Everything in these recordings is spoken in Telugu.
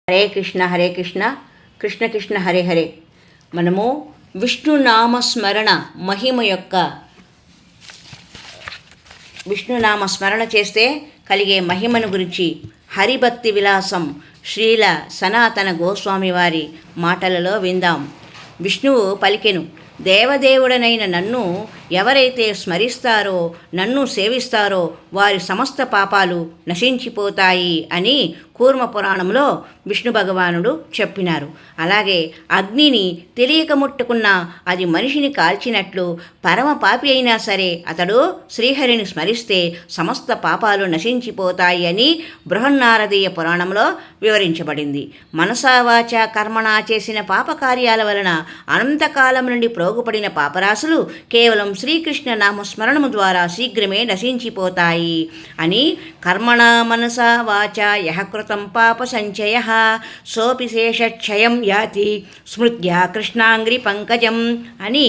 హరే కృష్ణ హరే కృష్ణ కృష్ణ కృష్ణ హరే హరే. మనము విష్ణునామస్మరణ మహిమ యొక్క విష్ణునామస్మరణ చేస్తే కలిగే మహిమను గురించి హరిభక్తి విలాసం శ్రీల సనాతన గోస్వామి వారి మాటలలో విందాం. విష్ణువు పలికెను, దేవదేవుడనైన నన్ను ఎవరైతే స్మరిస్తారో, నన్ను సేవిస్తారో వారి సమస్త పాపాలు నశించిపోతాయి అని కూర్మ పురాణంలో విష్ణు భగవానుడు చెప్పినారు. అలాగే అగ్నిని తెలియక ముట్టుకున్నా అది మనిషిని కాల్చినట్లు పరమ పాపి అయినా సరే అతడు శ్రీహరిని స్మరిస్తే సమస్త పాపాలు నశించిపోతాయి అని బృహన్నారదీయ పురాణంలో వివరించబడింది. మనసావాచ కర్మణా చేసిన పాపకార్యాల వలన అనంతకాలం నుండి ప్రోగుపడిన పాపరాశులు కేవలం శ్రీకృష్ణ నామస్మరణము ద్వారా శీఘ్రమే నశించిపోతాయి అని కర్మణా మనసా వాచ యః కృతం పాప సంచయ సోపి శేషక్షయం యాతి స్మృత్యా కృష్ణాంగ్రి పంకజం అని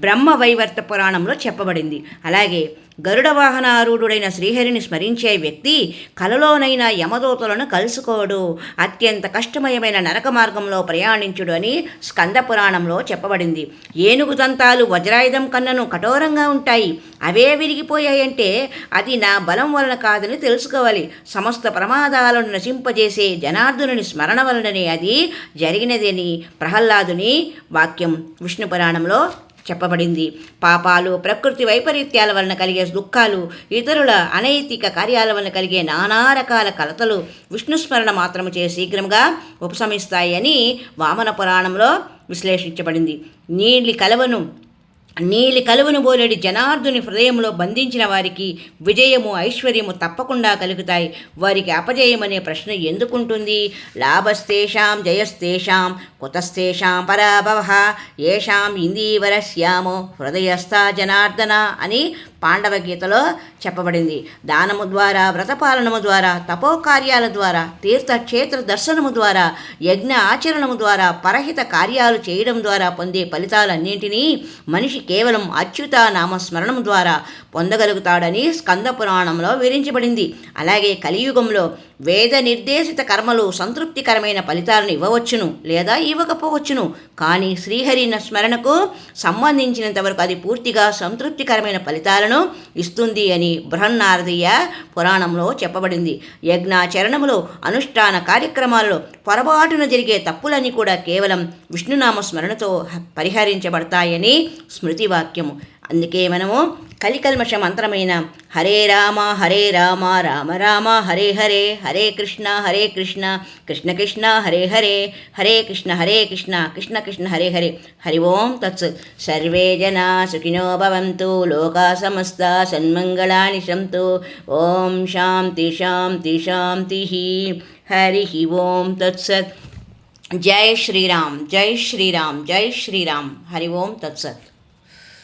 బ్రహ్మవైవర్త పురాణంలో చెప్పబడింది. అలాగే గరుడ వాహనారూఢుడైన శ్రీహరిని స్మరించే వ్యక్తి కలలోనైనా యమదూతలను కలుసుకోడు, అత్యంత కష్టమయమైన నరక మార్గంలో ప్రయాణించుడు అని స్కంద పురాణంలో చెప్పబడింది. ఏనుగు దంతాలు వజ్రాయుధం కన్నను కఠోరంగా ఉంటాయి, అవే విరిగిపోయాయంటే అది నా బలం వలన కాదని తెలుసుకోవాలి. సమస్త ప్రమాదాలను నశింపజేసే జనార్దుని స్మరణ వలననే అది జరిగినదని ప్రహ్లాదుని వాక్యం విష్ణు పురాణంలో చెప్పబడింది. పాపాలు, ప్రకృతి వైపరీత్యాల వలన కలిగే దుఃఖాలు, ఇతరుల అనైతిక కార్యాల వలన కలిగే నానా రకాల కలతలు విష్ణుస్మరణ మాత్రము చే శీఘ్రంగా ఉపశమిస్తాయి అని వామన పురాణంలో విశ్లేషించబడింది. నీలి కలువను బోలెడి జనార్దుని హృదయంలో బంధించిన వారికి విజయము, ఐశ్వర్యము తప్పకుండా కలుగుతాయి. వారికి అపజయమనే ప్రశ్న ఎందుకుంటుంది? లాభస్తేషాం జయస్తేషాం కుతస్తేషాం పరాభవ ఏషాం ఇందీవరస్యామో హృదయస్థా జనార్దన అని పాండవగీతలో చెప్పబడింది. దానము ద్వారా, వ్రతపాలనము ద్వారా, తపోకార్యాల ద్వారా, తీర్థక్షేత్ర దర్శనము ద్వారా, యజ్ఞ ఆచరణము ద్వారా, పరహిత కార్యాలు చేయడం ద్వారా పొందే ఫలితాలన్నింటినీ మనిషి కేవలం అచ్యుత నామస్మరణం ద్వారా పొందగలుగుతాడని స్కంద పురాణంలో వివరించబడింది. అలాగే కలియుగంలో వేద నిర్దేశిత కర్మలు సంతృప్తికరమైన ఫలితాలను ఇవ్వవచ్చును లేదా ఇవ్వకపోవచ్చును. కానీ శ్రీహరి స్మరణకు సంబంధించినంతవరకు అది పూర్తిగా సంతృప్తికరమైన ఫలితాలను ఇస్తుంది అని బృహన్నారదీయ పురాణంలో చెప్పబడింది. యజ్ఞాచరణములో, అనుష్ఠాన కార్యక్రమాలలో పొరపాటున జరిగే తప్పులన్నీ కూడా కేవలం విష్ణునామ స్మరణతో పరిహరించబడతాయని స్మృతి వాక్యము. అందుకే మనము కలికల్మష మంత్రమైన హరే రామ రామ రామ హరే హరే, హరే కృష్ణ కృష్ణ కృష్ణ హరే హరే, హరే కృష్ణ కృష్ణ కృష్ణ హరే హరే. హరి ఓం తత్సత్. సర్వే జనా సుఖినో భవంతు, లోకా సమస్తా సన్మంగళాని సంతు. ఓం శాంతి శాంతి శాంతి. హరి ఓం తత్సత్. జై శ్రీరామ్ జై శ్రీరామ్ జై శ్రీరామ్. హరి ఓం తత్సత్.